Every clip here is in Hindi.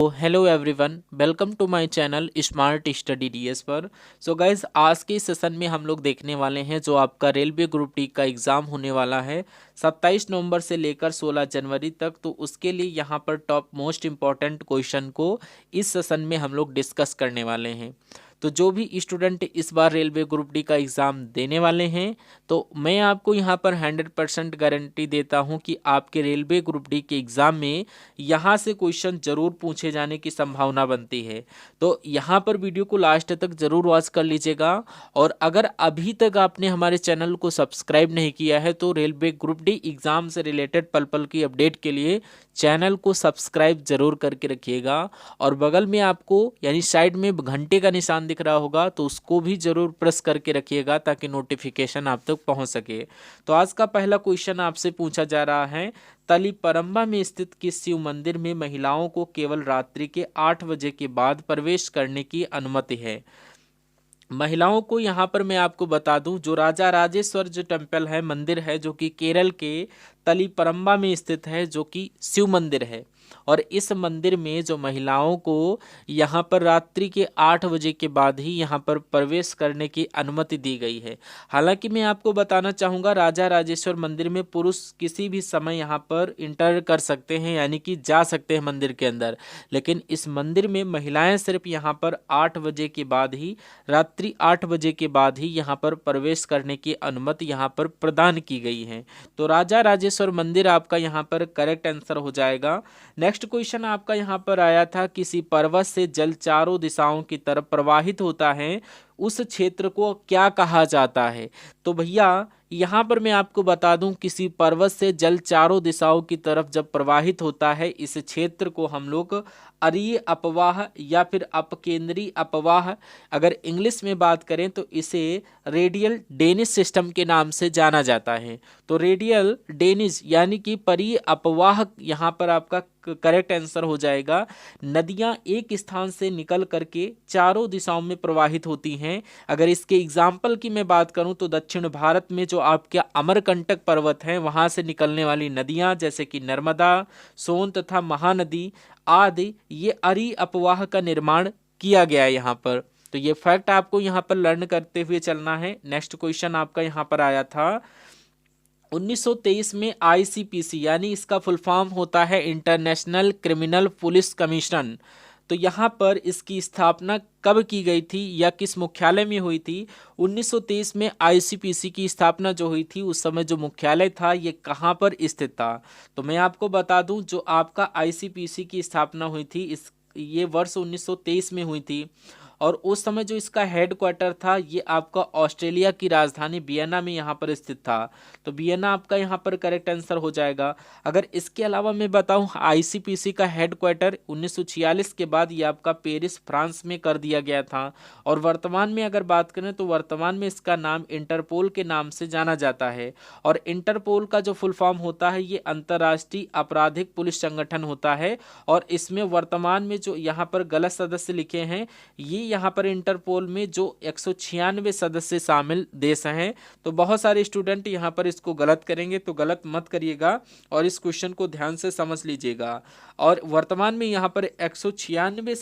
तो hello everyone, welcome to my channel smart study DS पर। सो गाइज, आज के सेशन में हम लोग देखने वाले हैं जो आपका रेलवे ग्रुप डी का एग्ज़ाम होने वाला है 27 नवंबर से लेकर 16 जनवरी तक। तो उसके लिए यहाँ पर टॉप मोस्ट इम्पॉर्टेंट क्वेश्चन को इस सेशन में हम लोग डिस्कस करने वाले हैं। तो जो भी स्टूडेंट इस बार रेलवे ग्रुप डी का एग्ज़ाम देने वाले हैं, तो मैं आपको यहाँ पर 100% गारंटी देता हूँ कि आपके रेलवे ग्रुप डी के एग्ज़ाम में यहाँ से क्वेश्चन जरूर पूछे जाने की संभावना बनती है। तो यहाँ पर वीडियो को लास्ट तक जरूर वॉच कर लीजिएगा। और अगर अभी तक आपने हमारे चैनल को सब्सक्राइब नहीं किया है तो रेलवे ग्रुप डी एग्ज़ाम से रिलेटेड पल पल की अपडेट के लिए चैनल को सब्सक्राइब जरूर करके रखिएगा। और बगल में आपको यानी साइड में घंटे का निशान दिख रहा होगा तो उसको भी जरूर प्रेस करके रखिएगा ताकि नोटिफिकेशन आप तक पहुंच सके। तो आज का पहला क्वेश्चन आपसे पूछा जा रहा है, तलीपरंबा में स्थित किस शिव मंदिर में महिलाओं को केवल रात्रि के 8 बजे के बाद प्रवेश करने की अनुमति है। महिलाओं को यहाँ पर मैं आपको बता दूं, जो राजा राजेश्वर जो टेम्पल है, मंदिर है, जो कि केरल के तलीपरंबा में स्थित है, जो कि शिव मंदिर है। और इस मंदिर में जो महिलाओं को यहाँ पर रात्रि के 8 बजे के बाद ही यहाँ पर प्रवेश करने की अनुमति दी गई है। हालांकि मैं आपको बताना चाहूँगा, राजा राजेश्वर मंदिर में पुरुष किसी भी समय यहाँ पर इंटर कर सकते हैं, यानी कि जा सकते हैं मंदिर के अंदर। लेकिन इस मंदिर में महिलाएं सिर्फ यहाँ पर 8 बजे के बाद ही, रात्रि 8 बजे के बाद ही यहाँ पर प्रवेश करने की अनुमति यहाँ पर प्रदान की गई है। तो राजा राजेश्वर मंदिर आपका यहाँ पर करेक्ट आंसर हो जाएगा। नेक्स्ट क्वेश्चन आपका यहाँ पर आया था, किसी पर्वत से जल चारों दिशाओं की तरफ प्रवाहित होता है, उस क्षेत्र को क्या कहा जाता है। तो भैया यहाँ पर मैं आपको बता दूं, किसी पर्वत से जल चारों दिशाओं की तरफ जब प्रवाहित होता है, इस क्षेत्र को हम लोग अरीय अपवाह या फिर अपकेंद्री अपवाह, अगर इंग्लिश में बात करें तो इसे रेडियल डेनिस सिस्टम के नाम से जाना जाता है। तो रेडियल डेनिस यानी कि परीय अपवाह यहाँ पर आपका करेक्ट आंसर हो जाएगा। नदियां एक स्थान से निकल करके चारों दिशाओं में प्रवाहित होती हैं। अगर इसके एग्जाम्पल की मैं बात करूं तो दक्षिण भारत में जो आपके अमरकंटक पर्वत हैं, वहां से निकलने वाली नदियां जैसे कि नर्मदा, सोन तथा महानदी आदि, ये अरी अपवाह का निर्माण किया गया है यहाँ पर। तो ये फैक्ट आपको यहाँ पर लर्न करते हुए चलना है। नेक्स्ट क्वेश्चन आपका यहाँ पर आया था, 1923 में आईसीपीसी यानी इसका फुल फॉर्म होता है इंटरनेशनल क्रिमिनल पुलिस कमीशन। तो यहाँ पर इसकी स्थापना कब की गई थी या किस मुख्यालय में हुई थी। 1923 में आईसीपीसी की स्थापना जो हुई थी, उस समय जो मुख्यालय था ये कहाँ पर स्थित था। तो मैं आपको बता दूं, जो आपका आईसीपीसी की स्थापना हुई थी ये वर्ष 1923 में हुई थी। और उस समय जो इसका हेड क्वार्टर था, ये आपका ऑस्ट्रेलिया की राजधानी वियना में यहाँ पर स्थित था। तो वियना आपका यहाँ पर करेक्ट आंसर हो जाएगा। अगर इसके अलावा मैं बताऊँ, आईसीपीसी का हेड क्वार्टर 1946 के बाद ये आपका पेरिस फ्रांस में कर दिया गया था। और वर्तमान में अगर बात करें तो वर्तमान में इसका नाम इंटरपोल के नाम से जाना जाता है। और इंटरपोल का जो फुल फॉर्म होता है, ये अंतर्राष्ट्रीय आपराधिक पुलिस संगठन होता है। और इसमें वर्तमान में जो यहाँ पर गलत सदस्य लिखे हैं, ये यहाँ पर इंटरपोल में जो 196 सदस्य शामिल देश हैं। तो बहुत सारे स्टूडेंट यहाँ पर इसको गलत करेंगे, तो गलत मत करिएगा और इस क्वेश्चन को ध्यान से समझ लीजिएगा। और वर्तमान में यहाँ पर 196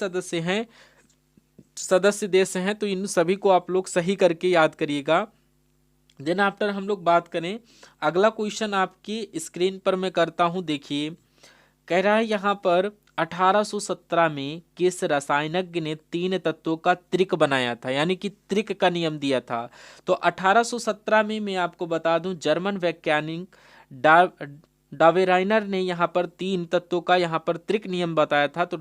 सदस्य देश हैं, तो इन सभी को आप लोग सही करके याद करिएगा। देन आफ्टर हम लोग बात करें, अगला क्वेश्चन आपकी स्क्रीन पर मैं करता हूँ। देखिए, कह रहा है यहाँ पर 1817 में किस रसायनज्ञ ने 3 तत्वों का त्रिक बनाया था, यानी कि त्रिक का नियम दिया था। तो 1817 में मैं आपको बता दूं, जर्मन वैज्ञानिक डावेराइनर ने यहाँ पर 3 तत्वों का यहाँ पर त्रिक नियम बताया था। तो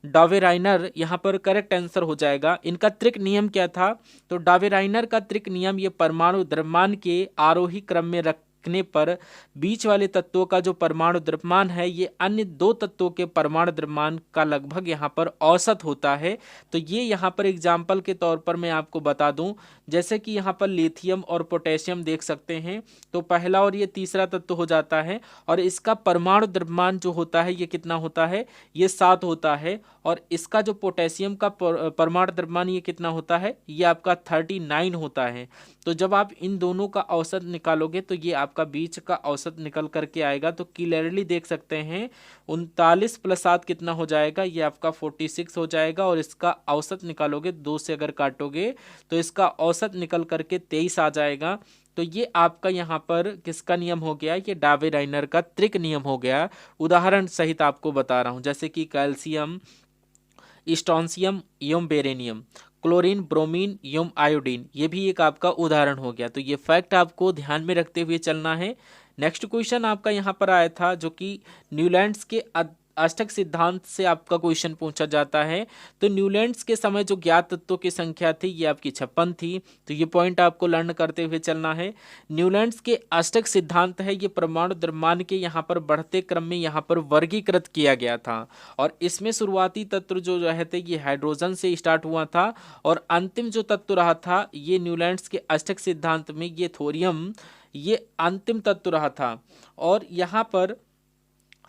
डावेराइनर यहाँ पर करेक्ट आंसर हो जाएगा। इनका त्रिक नियम क्या था। तो डावेराइनर का त्रिक नियम, ये परमाणु द्रव्यमान के आरोही क्रम में रखने पर बीच वाले तत्वों का जो परमाणु द्रव्यमान है, ये अन्य 2 तत्वों के परमाणु द्रव्यमान का लगभग यहाँ पर औसत होता है। तो ये यहाँ पर एग्जाम्पल के तौर पर मैं आपको बता दूं, जैसे कि यहाँ पर लिथियम और पोटेशियम देख सकते हैं। तो पहला और ये तीसरा तत्व हो जाता है, और इसका परमाणु द्रव्यमान जो होता है ये कितना होता है, ये 7 होता है। और इसका जो पोटेशियम का परमाणु द्रव्यमान ये कितना होता है, ये आपका 39 होता है। तो जब आप इन दोनों का औसत निकालोगे तो ये आप आपका बीच का औसत निकल करके आएगा तो क्लियरली देख सकते हैं 39 + 7 कितना हो जाएगा, ये आपका 46 हो जाएगा। और इसका औसत निकालोगे 2 से अगर काटोगे तो इसका औसत निकल करके 23 आ जाएगा। तो ये आपका यहाँ पर किसका नियम हो गया, ये डावे-राइनर का त्रिक नियम हो गया। उदाहरण सहित आपको बता रहा हूँ, जैसे कि कैल्शियम, स्ट्रोंशियम एवं बेरेनियम, क्लोरीन, ब्रोमीन एवं आयोडीन, ये भी एक आपका उदाहरण हो गया। तो ये फैक्ट आपको ध्यान में रखते हुए चलना है। नेक्स्ट क्वेश्चन आपका यहाँ पर आया था जो कि न्यूलैंड्स के अष्टक सिद्धांत से आपका क्वेश्चन पूछा जाता है। तो न्यूलैंड्स के समय जो ज्ञात तत्वों की संख्या थी ये आपकी 56 थी। तो ये पॉइंट आपको लर्न करते हुए चलना है। न्यूलैंड्स के अष्टक सिद्धांत है ये परमाणु द्रव्यमान के यहाँ पर बढ़ते क्रम में यहाँ पर वर्गीकृत किया गया था। और इसमें शुरुआती तत्व जो रहे थे ये हाइड्रोजन से स्टार्ट हुआ था और अंतिम जो तत्व रहा था ये न्यूलैंड्स के अष्टक सिद्धांत में ये थोरियम, ये अंतिम तत्व रहा था। और यहाँ पर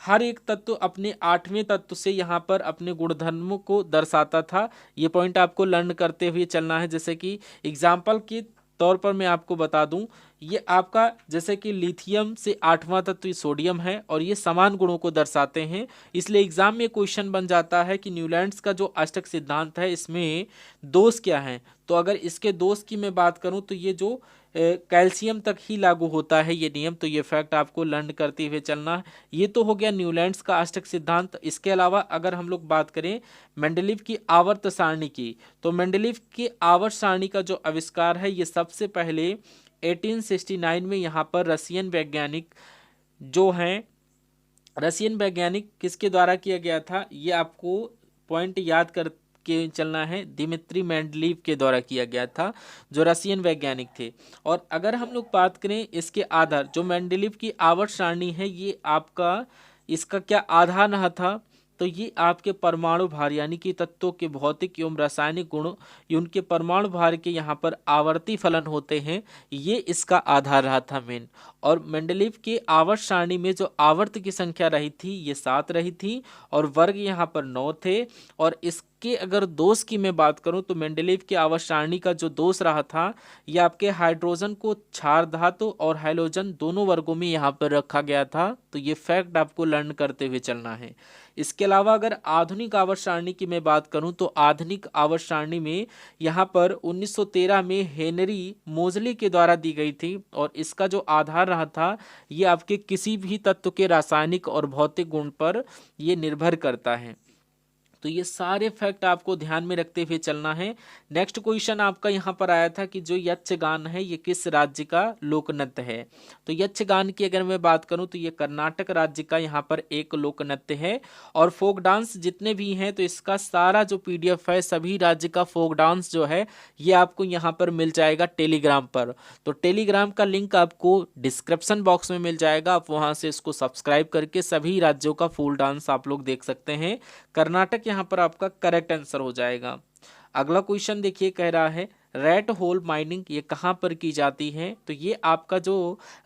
हर एक तत्व अपने 8वें तत्व से यहाँ पर अपने गुणधर्मों को दर्शाता था। ये पॉइंट आपको लर्न करते हुए चलना है। जैसे कि एग्जाम्पल के तौर पर मैं आपको बता दूं, ये आपका जैसे कि लिथियम से 8वां तत्व सोडियम है और ये समान गुणों को दर्शाते हैं। इसलिए एग्जाम में क्वेश्चन बन जाता है कि न्यूलैंड्स का जो अष्टक सिद्धांत है इसमें दोष क्या है। तो अगर इसके दोष की मैं बात करूं तो ये जो कैल्शियम तक ही लागू होता है ये नियम। तो ये फैक्ट आपको लर्न करते हुए चलना है। ये तो हो गया न्यूलैंड्स का अष्टक सिद्धांत। इसके अलावा अगर हम लोग बात करें मेंडलीव की आवर्त सारणी की, तो मेंडलीव की आवर्त सारणी का जो आविष्कार है ये सबसे पहले 1869 में यहाँ पर रशियन वैज्ञानिक जो हैं, रशियन वैज्ञानिक किसके द्वारा किया गया था, ये आपको पॉइंट याद कर के चलना है। दिमित्री मेंडलीव के द्वारा किया गया था जो रशियन वैज्ञानिक थे। और अगर हम लोग बात करें इसके आधार, जो मेंडलीव की आवर्त सारणी है ये आपका इसका क्या आधार रहा था, तो ये आपके परमाणु भार यानी कि तत्वों के भौतिक एवं रासायनिक गुण, ये उनके परमाणु भार के यहाँ पर आवर्ती फलन होते हैं, ये इसका आधार रहा था मेन। और मेंडलीव के आवर्त सारणी में जो आवर्त की संख्या रही थी ये 7 रही थी और वर्ग यहाँ पर 9 थे। और इसके अगर दोष की मैं बात करूं तो मेंडलीव की आवर्त सारणी का जो दोष रहा था ये आपके हाइड्रोजन को क्षार धातु और हैलोजन दोनों वर्गों में यहाँ पर रखा गया था। तो ये फैक्ट आपको लर्न करते हुए चलना है। इसके अलावा अगर आधुनिक आवर्त सारणी की मैं बात करूं तो आधुनिक आवर्त सारणी में यहाँ पर 1913 में हेनरी मोजली के द्वारा दी गई थी और इसका जो आधार रहा था ये आपके किसी भी तत्व के रासायनिक और भौतिक गुण पर ये निर्भर करता है। तो ये सारे फैक्ट आपको ध्यान में रखते हुए चलना है। नेक्स्ट क्वेश्चन आपका यहाँ पर आया था कि जो यक्षगान है ये किस राज्य का लोक नृत्य है। तो यक्षगान की अगर मैं बात करूँ तो ये कर्नाटक राज्य का यहाँ पर एक लोक नृत्य है। और फोक डांस जितने भी हैं तो इसका सारा जो PDF है सभी राज्य का फोक डांस जो है ये आपको यहाँ पर मिल जाएगा टेलीग्राम पर। तो टेलीग्राम का लिंक आपको डिस्क्रिप्शन बॉक्स में मिल जाएगा, आप वहाँ से इसको सब्सक्राइब करके सभी राज्यों का फुल डांस आप लोग देख सकते हैं। कर्नाटक यहाँ पर आपका करेक्ट आंसर हो जाएगा। अगला क्वेश्चन देखिए, कह रहा है रेड होल माइनिंग ये कहाँ पर की जाती है। तो ये आपका जो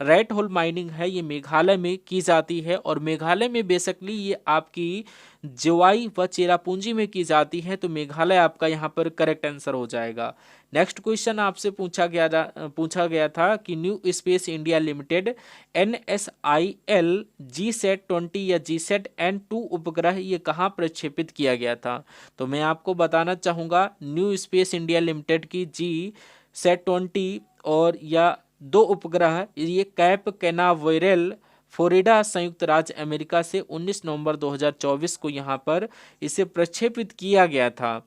रेड होल माइनिंग है ये मेघालय में की जाती है और मेघालय में बेसिकली ये आपकी जोवाई व चेरापूंजी में की जाती है। तो मेघालय आपका यहाँ पर करेक्ट आंसर हो जाएगा। नेक्स्ट क्वेश्चन आपसे पूछा गया था कि new space India limited NSIL GSAT-20 या GSAT-N2 उपग्रह ये कहाँ प्रक्षेपित किया गया था। तो मैं आपको बताना चाहूँगा न्यू स्पेस इंडिया लिमिटेड की GSAT-20 और या 2 उपग्रह ये कैप कैनावेरल फ्लोरिडा संयुक्त राज्य अमेरिका से 19 नवंबर 2024 को यहाँ पर इसे प्रक्षेपित किया गया था।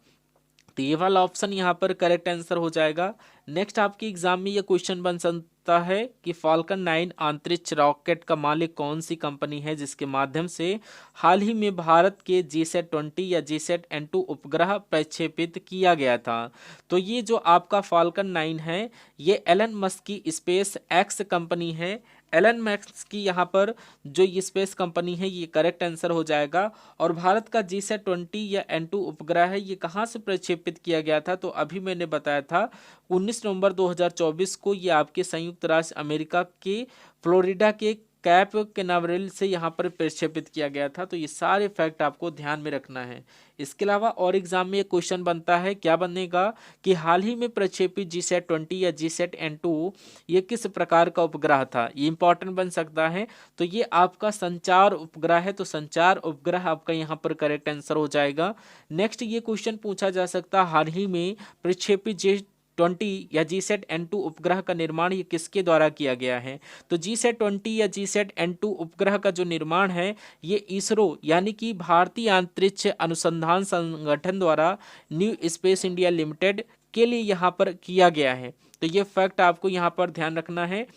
तो ये वाला ऑप्शन यहाँ पर करेक्ट आंसर हो जाएगा। नेक्स्ट आपकी एग्जाम में ये क्वेश्चन बन सकता है कि फाल्कन 9 अंतरिक्ष रॉकेट का मालिक कौन सी कंपनी है जिसके माध्यम से हाल ही में भारत के GSAT-20 या GSAT-N2 उपग्रह प्रक्षेपित किया गया था। तो ये जो आपका फाल्कन 9 है ये एलन मस्क की स्पेस एक्स कंपनी है। एलन मस्क की यहाँ पर जो ये स्पेस कंपनी है ये करेक्ट आंसर हो जाएगा। और भारत का GSAT-20 या N2 उपग्रह है ये कहाँ से प्रक्षेपित किया गया था। तो अभी मैंने बताया था 19 नवंबर 2024 को ये आपके संयुक्त राज्य अमेरिका के फ्लोरिडा के कैप कैनावरल से यहाँ पर प्रक्षेपित किया गया था। तो ये सारे फैक्ट आपको ध्यान में रखना है। इसके अलावा और एग्जाम में ये क्वेश्चन बनता है, क्या बनेगा कि हाल ही में प्रक्षेपित GSAT-20 या GSAT-N2 ये किस प्रकार का उपग्रह था, ये इंपॉर्टेंट बन सकता है। तो ये आपका संचार उपग्रह है, तो संचार उपग्रह आपका यहाँ पर करेक्ट आंसर हो जाएगा। नेक्स्ट ये क्वेश्चन पूछा जा सकता है, हाल ही में प्रक्षेपित G20 या GSAT-N2 उपग्रह का निर्माण ये किसके द्वारा किया गया है। तो GSAT-20 या GSAT-N2 उपग्रह का जो निर्माण है ये इसरो यानी कि भारतीय अंतरिक्ष अनुसंधान संगठन द्वारा न्यू स्पेस इंडिया लिमिटेड के लिए यहाँ पर किया गया है। तो ये फैक्ट आपको यहाँ पर ध्यान रखना है।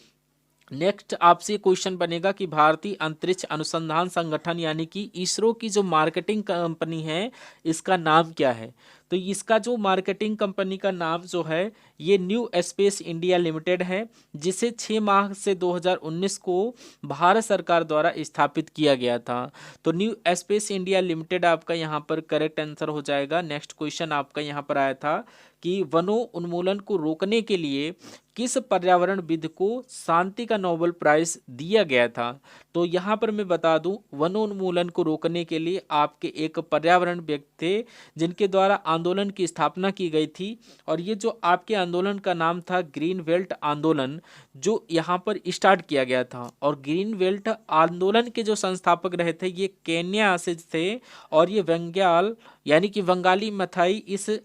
नेक्स्ट आपसे क्वेश्चन बनेगा कि भारतीय अंतरिक्ष अनुसंधान संगठन यानी कि इसरो की जो मार्केटिंग कंपनी है इसका नाम क्या है। तो इसका जो मार्केटिंग कंपनी का नाम जो है ये न्यू स्पेस इंडिया लिमिटेड है, जिसे 6 मार्च से 2019 को भारत सरकार द्वारा स्थापित किया गया था। तो न्यू स्पेस इंडिया लिमिटेड आपका यहाँ पर करेक्ट आंसर हो जाएगा। नेक्स्ट क्वेश्चन आपका यहाँ पर आया था कि वनों उन्मूलन को रोकने के लिए किस पर्यावरणविद को शांति का नोबेल प्राइज दिया गया था। तो यहाँ पर मैं बता दूं, वनोन्मूलन को रोकने के लिए आपके एक पर्यावरणविद थे जिनके द्वारा आंदोलन की स्थापना की गई थी, और ये जो आपके आंदोलन का नाम था ग्रीन बेल्ट आंदोलन, जो यहाँ पर स्टार्ट किया गया था। और ग्रीन बेल्ट आंदोलन के जो संस्थापक रहे थे ये केन्या से थे, और ये बंगाल यानी कि बंगाली मथाई इस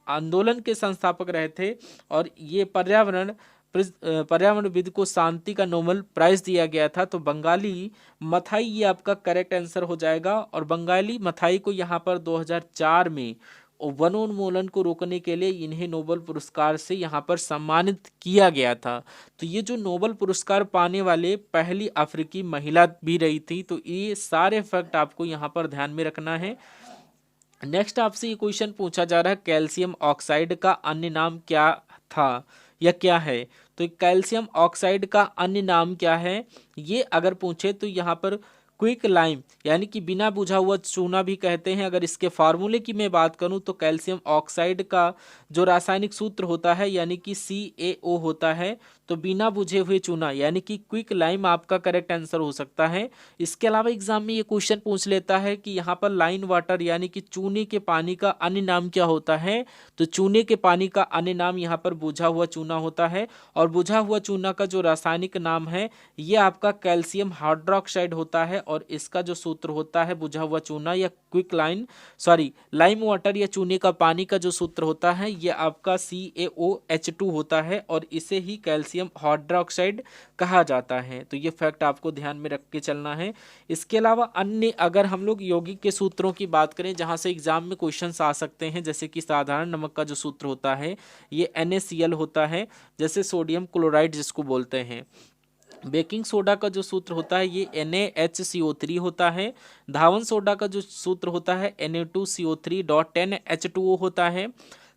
आंदोलन के संस्थापक रहे थे। और ये पर्यावरणविद को शांति का नोबेल प्राइज दिया गया था। तो बंगाली मथाई ये आपका करेक्ट आंसर हो जाएगा। और बंगाली मथाई को यहाँ पर 2004 में वनोन्मूलन को रोकने के लिए इन्हें नोबेल पुरस्कार से यहाँ पर सम्मानित किया गया था। तो ये जो नोबेल पुरस्कार पाने वाले पहली अफ्रीकी महिला भी रही थी। तो ये सारे फैक्ट आपको यहाँ पर ध्यान में रखना है। नेक्स्ट आपसे ये क्वेश्चन पूछा जा रहा है, कैल्शियम ऑक्साइड का अन्य नाम क्या था या क्या है। तो कैल्शियम ऑक्साइड का अन्य नाम क्या है, ये अगर पूछे तो यहाँ पर क्विक लाइम यानी कि बिना बुझा हुआ चूना भी कहते हैं। अगर इसके फार्मूले की मैं बात करूं तो कैल्शियम ऑक्साइड का जो रासायनिक सूत्र होता है यानी कि CaO होता है। तो बिना बुझे हुए चूना यानी कि क्विक लाइम आपका करेक्ट आंसर हो सकता है। इसके अलावा एग्जाम में ये क्वेश्चन पूछ लेता है कि यहाँ पर लाइन वाटर यानी कि चूने के पानी का अन्य नाम क्या होता है। तो चूने के पानी का अन्य नाम यहाँ पर बुझा हुआ चूना होता है। और बुझा हुआ चूना का जो रासायनिक नाम है ये आपका कैल्शियम हाइड्रोक्साइड होता है। और इसका जो सूत्र होता है बुझा हुआ चूना या लाइम वाटर या चूने का पानी का जो सूत्र होता है ये आपका CaOH2 होता है, और इसे ही कैल्शियम हाइड्रोक्साइड कहा जाता है। तो ये फैक्ट आपको ध्यान में रख के चलना है। इसके अलावा अन्य अगर हम लोग यौगिक के सूत्रों की बात करें जहां से एग्जाम में क्वेश्चंस आ सकते हैं, जैसे कि साधारण नमक का जो सूत्र होता है ये NaCl होता है, जैसे सोडियम क्लोराइड जिसको बोलते हैं। बेकिंग सोडा का जो सूत्र होता है ये NaHCO3 होता है। धावन सोडा का जो सूत्र होता है Na2CO3.10H2O होता है।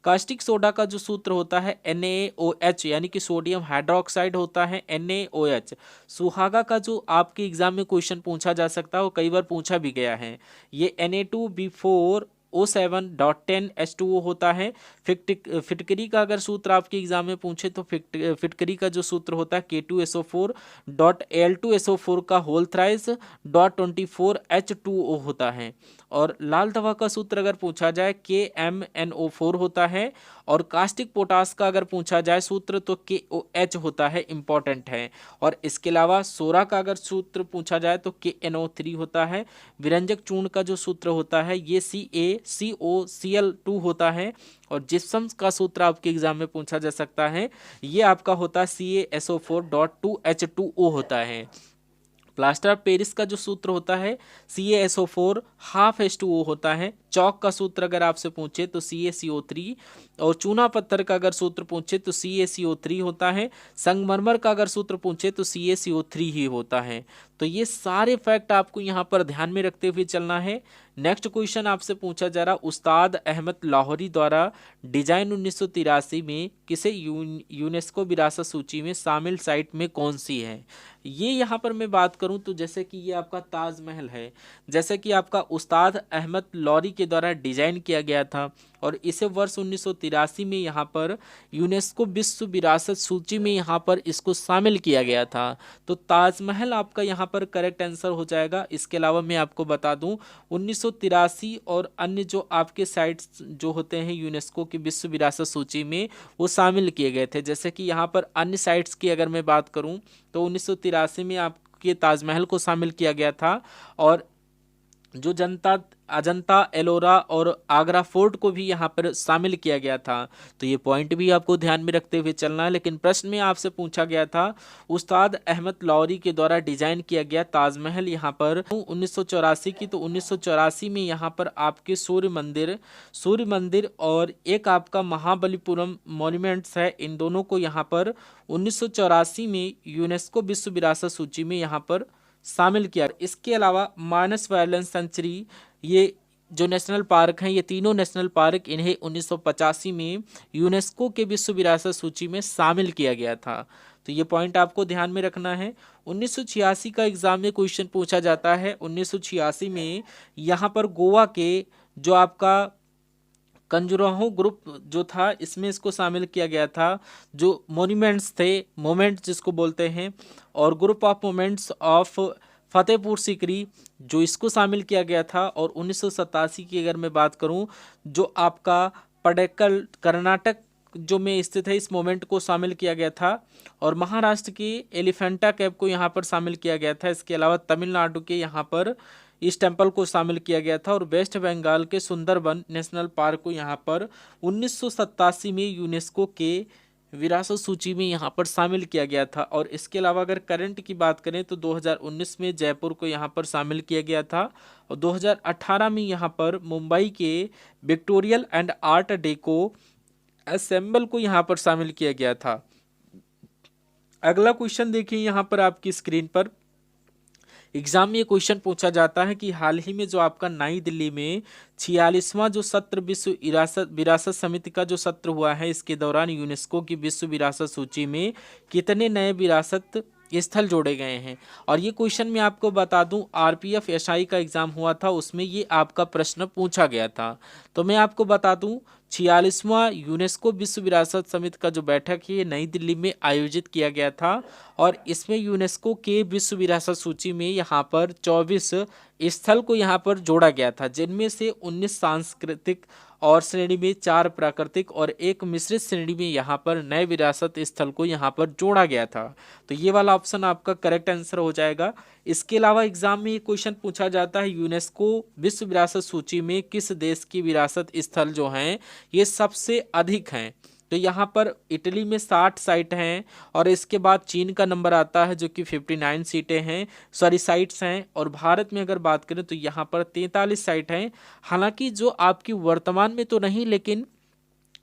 कास्टिक सोडा का जो सूत्र होता है NaOH यानी कि सोडियम हाइड्रोक्साइड होता है NaOH। सुहागा का जो आपके एग्जाम में क्वेश्चन पूछा जा सकता है वो कई बार पूछा भी गया है, ये Na2B4O7.10H2O होता है। फिटकरी का अगर सूत्र आपके एग्जाम में पूछे तो फिटकरी का जो सूत्र होता है K2SO4.L2SO4 का होल थ्राइस .24H2O होता है। और लाल दवा का सूत्र अगर पूछा जाए KMNO4 होता है। और कास्टिक पोटास का अगर पूछा जाए सूत्र तो KOH होता है, इंपॉर्टेंट है। और इसके अलावा सोरा का अगर सूत्र पूछा जाए तो KNO3 होता है। विरंजक चूर्ण का जो सूत्र होता है ये CaCOCl2 होता है। और जिप्सम का सूत्र आपके एग्जाम में पूछा जा सकता है ये आपका होता है CaSO4.2H2O होता है। प्लास्टर ऑफ पेरिस का जो सूत्र होता है CaSO4.5H2O होता है। चौक का सूत्र अगर आपसे पूछे तो CaCO3। और चूना पत्थर का अगर सूत्र पूछे तो CaCO3 होता है। संगमरमर का अगर सूत्र पूछे तो CaCO3 ही होता है। तो ये सारे फैक्ट आपको यहाँ पर ध्यान में रखते हुए चलना है। नेक्स्ट क्वेश्चन आपसे पूछा जा रहा, उस्ताद अहमद लाहौरी द्वारा डिजाइन 1983 में किसे यूनेस्को विरासत सूची में शामिल साइट में कौन सी है। ये यहाँ पर मैं बात करूँ तो जैसे कि ये आपका ताजमहल है, जैसे कि आपका उस्ताद अहमद लाहौरी के द्वारा डिजाइन किया गया था और इसे वर्ष 1983 में यहाँ पर यूनेस्को विश्व विरासत सूची में यहाँ पर इसको शामिल किया गया था। तो ताजमहल आपका यहाँ पर करेक्ट आंसर हो जाएगा। इसके अलावा मैं आपको बता दूं 1983 और अन्य जो आपके साइट्स जो होते हैं यूनेस्को की विश्व विरासत सूची में वो शामिल किए गए थे। जैसे कि यहाँ पर अन्य साइट्स की अगर मैं बात करूँ तो 1983 में आपके ताजमहल को शामिल किया गया था और जो जनता अजंता एलोरा और आगरा फोर्ट को भी यहाँ पर शामिल किया गया था। तो ये पॉइंट भी आपको ध्यान में रखते हुए चलना है। लेकिन प्रश्न में आपसे पूछा गया था उस्ताद अहमद लौरी के द्वारा डिजाइन किया गया ताजमहल यहाँ पर 1984 की, तो 1984 में यहाँ पर आपके सूर्य मंदिर और एक आपका महाबलीपुरम मॉन्यूमेंट्स है, इन दोनों को यहाँ पर 1984 में यूनेस्को विश्व विरासत सूची में यहाँ पर शामिल किया। इसके अलावा मानस वाइल्ड सेंचुरी, ये जो नेशनल पार्क हैं, ये तीनों नेशनल पार्क इन्हें 1985 में यूनेस्को के विश्व विरासत सूची में शामिल किया गया था। तो ये पॉइंट आपको ध्यान में रखना है। 1986 का एग्जाम में क्वेश्चन पूछा जाता है। 1986 में यहाँ पर गोवा के जो आपका कंजुराहो ग्रुप जो था इसमें इसको शामिल किया गया था। जो मॉन्यूमेंट्स थे, मोमेंट जिसको बोलते हैं, और group of moments of Fatehpur Sikri जो इसको शामिल किया गया था। और 1987 की अगर मैं बात करूं जो आपका पडेक्कल कर्नाटक जो में स्थित है, इस मोमेंट को शामिल किया गया था। और महाराष्ट्र की एलिफेंटा केव को यहाँ पर शामिल किया गया था। इसके अलावा तमिलनाडु के यहाँ पर इस टेम्पल को शामिल किया गया था। और वेस्ट बंगाल के सुंदरबन नेशनल पार्क को यहाँ पर 1987 में यूनेस्को के विरासत सूची में यहाँ पर शामिल किया गया था। और इसके अलावा अगर करंट की बात करें तो 2019 में जयपुर को यहाँ पर शामिल किया गया था और 2018 में यहाँ पर मुंबई के विक्टोरियल एंड आर्ट डेको असेंबल को यहाँ पर शामिल किया गया था। अगला क्वेश्चन देखिए यहाँ पर आपकी स्क्रीन पर। एग्जाम में ये क्वेश्चन पूछा जाता है कि हाल ही में जो आपका नई दिल्ली में 46वां जो सत्र विश्व विरासत समिति का जो सत्र हुआ है, इसके दौरान यूनेस्को की विश्व विरासत सूची में कितने नए विरासत स्थल जोड़े गए हैं। और ये क्वेश्चन मैं आपको बता दूं आरपीएफ एसआई का एग्जाम हुआ था, उसमें ये आपका प्रश्न पूछा गया था। तो मैं आपको बता दूं 46वां यूनेस्को विश्व विरासत समिति का जो बैठक है ये नई दिल्ली में आयोजित किया गया था और इसमें यूनेस्को के विश्व विरासत सूची में यहाँ पर 24 स्थल को यहाँ पर जोड़ा गया था, जिनमें से 19 सांस्कृतिक और श्रेणी में 4 प्राकृतिक और 1 मिश्रित श्रेणी में यहाँ पर नए विरासत स्थल को यहाँ पर जोड़ा गया था। तो ये वाला ऑप्शन आपका करेक्ट आंसर हो जाएगा। इसके अलावा एग्जाम में ये क्वेश्चन पूछा जाता है यूनेस्को विश्व विरासत सूची में किस देश की विरासत स्थल जो हैं ये सबसे अधिक हैं। तो यहाँ पर इटली में 60 साइट हैं और इसके बाद चीन का नंबर आता है जो कि 59 साइट्स हैं। और भारत में अगर बात करें तो यहाँ पर 43 साइट हैं। हालांकि जो आपकी वर्तमान में तो नहीं, लेकिन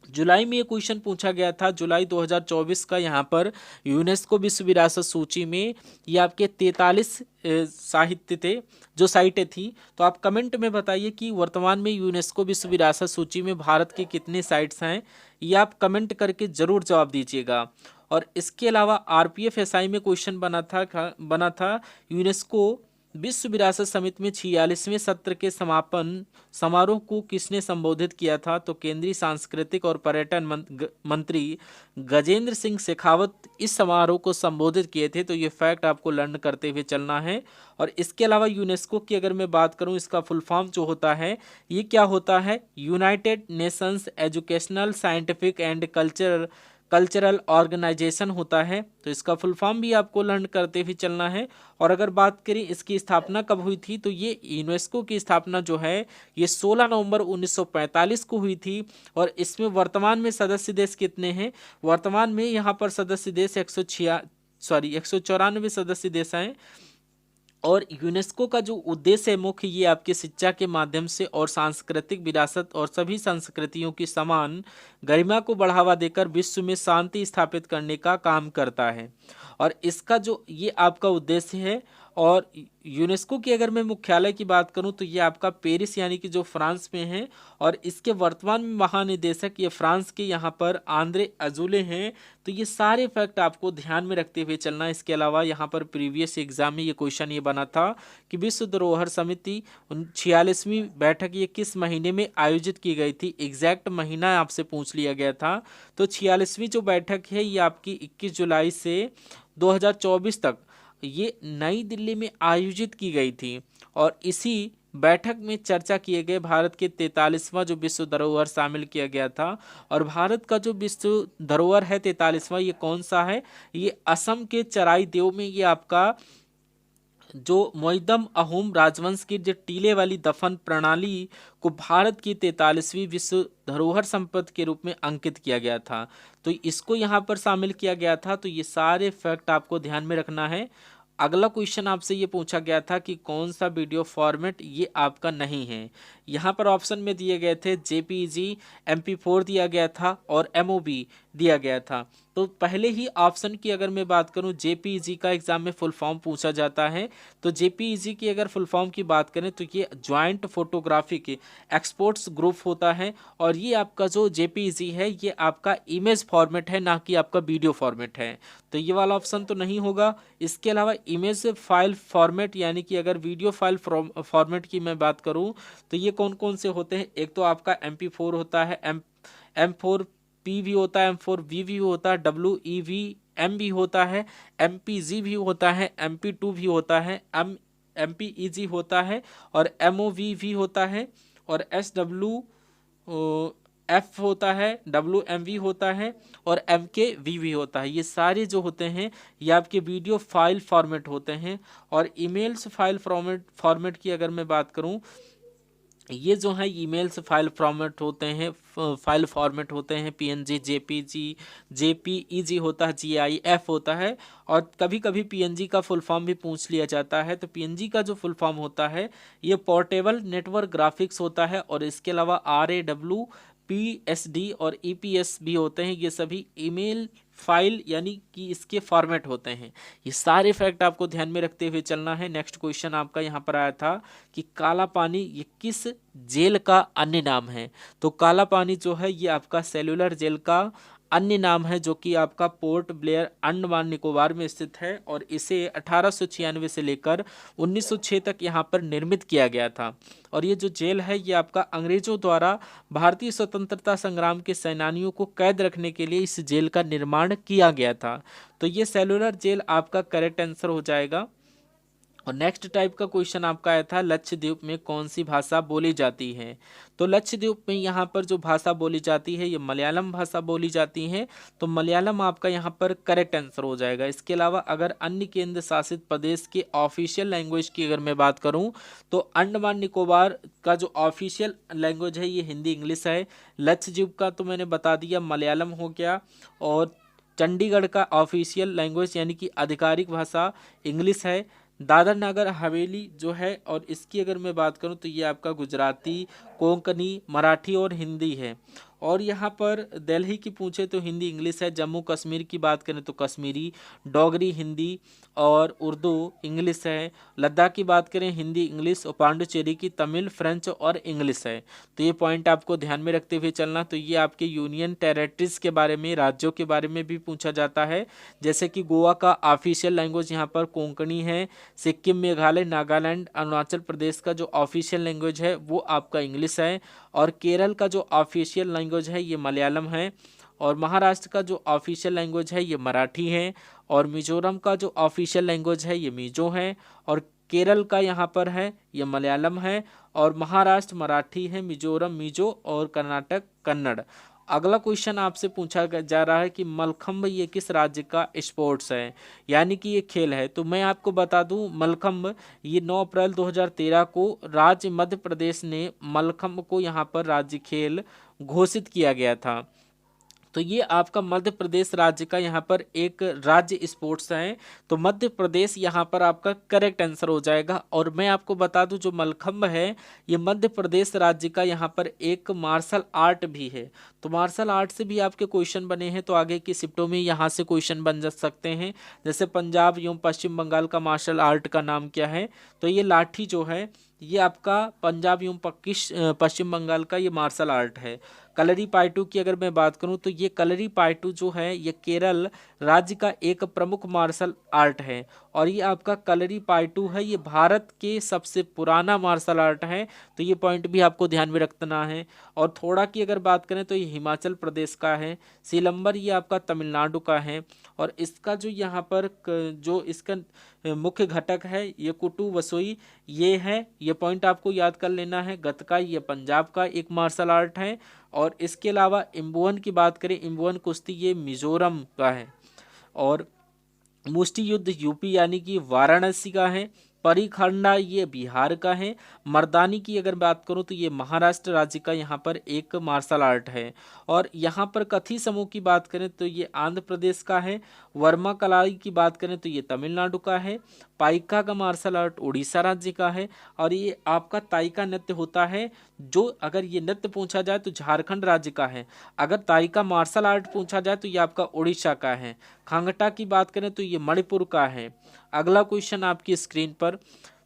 जुलाई में ये क्वेश्चन पूछा गया था, जुलाई 2024 का यहाँ पर यूनेस्को विश्व विरासत सूची में ये आपके 43 साहित्य थे जो साइटें थी। तो आप कमेंट में बताइए कि वर्तमान में यूनेस्को विश्व विरासत सूची में भारत के कितने साइट्स हैं, ये आप कमेंट करके जरूर जवाब दीजिएगा। और इसके अलावा आरपीएफ एसआई में क्वेश्चन बना था यूनेस्को विश्व विरासत समिति में 46वें सत्र के समापन समारोह को किसने संबोधित किया था। तो केंद्रीय सांस्कृतिक और पर्यटन मंत्री गजेंद्र सिंह शेखावत इस समारोह को संबोधित किए थे। तो ये फैक्ट आपको लर्न करते हुए चलना है। और इसके अलावा यूनेस्को की अगर मैं बात करूं, इसका फुल फॉर्म जो होता है ये क्या होता है, United Nations Educational Scientific and Cultural Organization होता है। तो इसका फुल फॉर्म भी आपको लर्न करते हुए चलना है। और अगर बात करें इसकी स्थापना कब हुई थी, तो ये यूनेस्को की स्थापना जो है ये 16 नवंबर 1945 को हुई थी। और इसमें वर्तमान में सदस्य देश कितने हैं, वर्तमान में यहाँ पर सदस्य देश 194 सदस्य देश हैं। और यूनेस्को का जो उद्देश्य है मुख्य, ये आपकी शिक्षा के माध्यम से और सांस्कृतिक विरासत और सभी संस्कृतियों की समान गरिमा को बढ़ावा देकर विश्व में शांति स्थापित करने का काम करता है। और इसका जो ये आपका उद्देश्य है और यूनेस्को की अगर मैं मुख्यालय की बात करूं तो ये आपका पेरिस यानी कि जो फ्रांस में है, और इसके वर्तमान में महानिदेशक ये फ्रांस के यहाँ पर आंद्रे अजूले हैं। तो ये सारे फैक्ट आपको ध्यान में रखते हुए चलना। इसके अलावा यहाँ पर प्रीवियस एग्जाम में ये क्वेश्चन ये बना था कि विश्व धरोहर समिति 46वीं बैठक ये किस महीने में आयोजित की गई थी, एग्जैक्ट महीना आपसे पूछ लिया गया था। तो 46वीं जो बैठक है ये आपकी 21 जुलाई से 2024 तक ये नई दिल्ली में आयोजित की गई थी, और इसी बैठक में चर्चा किए गए भारत के 43वां जो विश्व धरोहर शामिल किया गया था। और भारत का जो विश्व धरोहर है 43वां ये कौन सा है, ये असम के चराई देव में ये आपका जो मोइदम अहोम राजवंश की जो टीले वाली दफन प्रणाली को भारत की 43वीं विश्व धरोहर संपत्ति के रूप में अंकित किया गया था। तो इसको यहाँ पर शामिल किया गया था। तो ये सारे फैक्ट आपको ध्यान में रखना है। अगला क्वेश्चन आपसे ये पूछा गया था कि कौन सा वीडियो फॉर्मेट ये आपका नहीं है। यहाँ पर ऑप्शन में दिए गए थे जेपीजी, MP4 दिया गया था और MOV दिया गया था। तो पहले ही ऑप्शन की अगर मैं बात करूं, जेपीईजी का एग्जाम में फुल फॉर्म पूछा जाता है। तो जेपीईजी की अगर फुल फॉर्म की बात करें तो ये ज्वाइंट फोटोग्राफिक एक्सपोर्ट्स ग्रुप होता है, और ये आपका जो जेपीईजी है ये आपका इमेज फॉर्मेट है, ना कि आपका वीडियो फॉर्मेट है। तो ये वाला ऑप्शन तो नहीं होगा। इसके अलावा इमेज फाइल फॉर्मेट यानी कि अगर वीडियो फाइल फॉर्मेट की मैं बात करूं तो ये कौन कौन से होते हैं, एक तो आपका MP4 होता है, M4P भी होता है, M4V भी होता है, WEVM भी होता है, MPG भी होता है, MP2 भी होता है, MPEG होता है, और MOV भी होता है, और SWF होता है, WMV होता है, और MKV भी होता है। ये सारे जो होते हैं ये आपके वीडियो फाइल फॉर्मेट होते हैं। और ईमेल्स फाइल फॉर्मेट की अगर मैं बात करूं, ये जो है ईमेल्स फाइल फॉर्मेट होते हैं, फाइल फॉर्मेट होते हैं PNG, JPG, JPEG होता है, GIF होता है, और कभी कभी PNG का फुल फॉर्म भी पूछ लिया जाता है। तो PNG का जो फुल फॉर्म होता है ये पोर्टेबल नेटवर्क ग्राफिक्स होता है, और इसके अलावा RAW, PSD और EPS भी होते हैं। ये सभी ईमेल फाइल यानी कि इसके फॉर्मेट होते हैं। ये सारे फैक्ट आपको ध्यान में रखते हुए चलना है। नेक्स्ट क्वेश्चन आपका यहाँ पर आया था कि काला पानी ये किस जेल का अन्य नाम है। तो काला पानी जो है ये आपका सेलुलर जेल का अन्य नाम है, जो कि आपका पोर्ट ब्लेयर अंडमान निकोबार में स्थित है, और इसे 1896 से लेकर 1906 तक यहाँ पर निर्मित किया गया था। और ये जो जेल है ये आपका अंग्रेजों द्वारा भारतीय स्वतंत्रता संग्राम के सेनानियों को कैद रखने के लिए इस जेल का निर्माण किया गया था। तो ये सेलुलर जेल आपका करेक्ट आंसर हो जाएगा। और नेक्स्ट टाइप का क्वेश्चन आपका आया था लक्षद्वीप में कौन सी भाषा बोली जाती है। तो लक्षद्वीप में यहाँ पर जो भाषा बोली जाती है ये मलयालम भाषा बोली जाती है। तो मलयालम आपका यहाँ पर करेक्ट आंसर हो जाएगा। इसके अलावा अगर अन्य केंद्र शासित प्रदेश के ऑफिशियल लैंग्वेज की अगर मैं बात करूँ तो अंडमान निकोबार का जो ऑफिशियल लैंग्वेज है ये हिंदी इंग्लिश है। लक्षद्वीप का तो मैंने बता दिया मलयालम हो गया, और चंडीगढ़ का ऑफिशियल लैंग्वेज यानी कि आधिकारिक भाषा इंग्लिश है। दादर नगर हवेली जो है, और इसकी अगर मैं बात करूं तो ये आपका गुजराती, कोंकणी, मराठी और हिंदी है। और यहाँ पर दिल्ली की पूछे तो हिंदी इंग्लिश है। जम्मू कश्मीर की बात करें तो कश्मीरी, डोगरी हिंदी और उर्दू इंग्लिश है। लद्दाख की बात करें हिंदी इंग्लिश, और पांडुचेरी की तमिल, फ्रेंच और इंग्लिश है। तो ये पॉइंट आपको ध्यान में रखते हुए चलना। तो ये आपके यूनियन टेरेटरीज के बारे में, राज्यों के बारे में भी पूछा जाता है। जैसे कि गोवा का ऑफिशियल लैंग्वेज यहाँ पर कोंकणी है। सिक्किम, मेघालय, नागालैंड, अरुणाचल प्रदेश का जो ऑफिशियल लैंग्वेज है वो आपका इंग्लिश है। और केरल का जो ऑफिशियल लैंग्वेज है ये मलयालम है। और महाराष्ट्र का जो ऑफिशियल लैंग्वेज है ये मराठी है। और मिजोरम का जो ऑफिशियल लैंग्वेज है ये मिजो है। और केरल का यहाँ पर है ये मलयालम है। और महाराष्ट्र मराठी है, मिजोरम मिजो, और कर्नाटक कन्नड़। अगला क्वेश्चन आपसे पूछा जा रहा है कि मलखंभ ये किस राज्य का स्पोर्ट्स है, यानी कि ये खेल है। तो मैं आपको बता दूं मलखंभ ये 9 अप्रैल 2013 को राज्य मध्य प्रदेश ने मलखंभ को यहाँ पर राज्य खेल घोषित किया गया था। तो ये आपका मध्य प्रदेश राज्य का यहाँ पर एक राज्य स्पोर्ट्स है, तो मध्य प्रदेश यहाँ पर आपका करेक्ट आंसर हो जाएगा। और मैं आपको बता दूं जो मलखंभ है ये मध्य प्रदेश राज्य का यहाँ पर एक मार्शल आर्ट भी है। तो मार्शल आर्ट से भी आपके क्वेश्चन बने हैं, तो आगे की शिफ्टों में यहाँ से क्वेश्चन बन जा सकते हैं। जैसे पंजाब एवं पश्चिम बंगाल का मार्शल आर्ट का नाम क्या है, तो ये लाठी जो है ये आपका पंजाब एवं पश्चिम बंगाल का ये मार्शल आर्ट है। कलरी पायटू की अगर मैं बात करूं तो ये कलरी पायटू जो है ये केरल राज्य का एक प्रमुख मार्शल आर्ट है। और ये आपका कलरी पायटू है ये भारत के सबसे पुराना मार्शल आर्ट है, तो ये पॉइंट भी आपको ध्यान में रखना है। और थोड़ा की अगर बात करें तो ये हिमाचल प्रदेश का है, सिलंबर ये आपका तमिलनाडु का है। और इसका जो यहाँ पर जो इसका मुख्य घटक है ये कुटु वसोई ये है, ये पॉइंट आपको याद कर लेना है। गतका ये पंजाब का एक मार्शल आर्ट है। और इसके अलावा इम्बुअन की बात करें, इम्बुअन कुश्ती ये मिजोरम का है। और मुष्टि युद्ध यूपी यानी कि वाराणसी का है। परिखंडा ये बिहार का है। मर्दानी की अगर बात करूं तो ये महाराष्ट्र राज्य का यहाँ पर एक मार्शल आर्ट है। और यहाँ पर कथी समूह की बात करें तो ये आंध्र प्रदेश का है। वर्मा कलाई की बात करें तो ये तमिलनाडु का है। पाइका का मार्शल आर्ट उड़ीसा राज्य का है। और ये आपका ताइका नृत्य होता है, जो अगर ये नृत्य पूछा जाए तो झारखंड राज्य का है। अगर ताइका मार्शल आर्ट पूछा जाए तो ये आपका उड़ीसा का है। खांगटा की बात करें तो ये मणिपुर का है। अगला क्वेश्चन आपकी स्क्रीन पर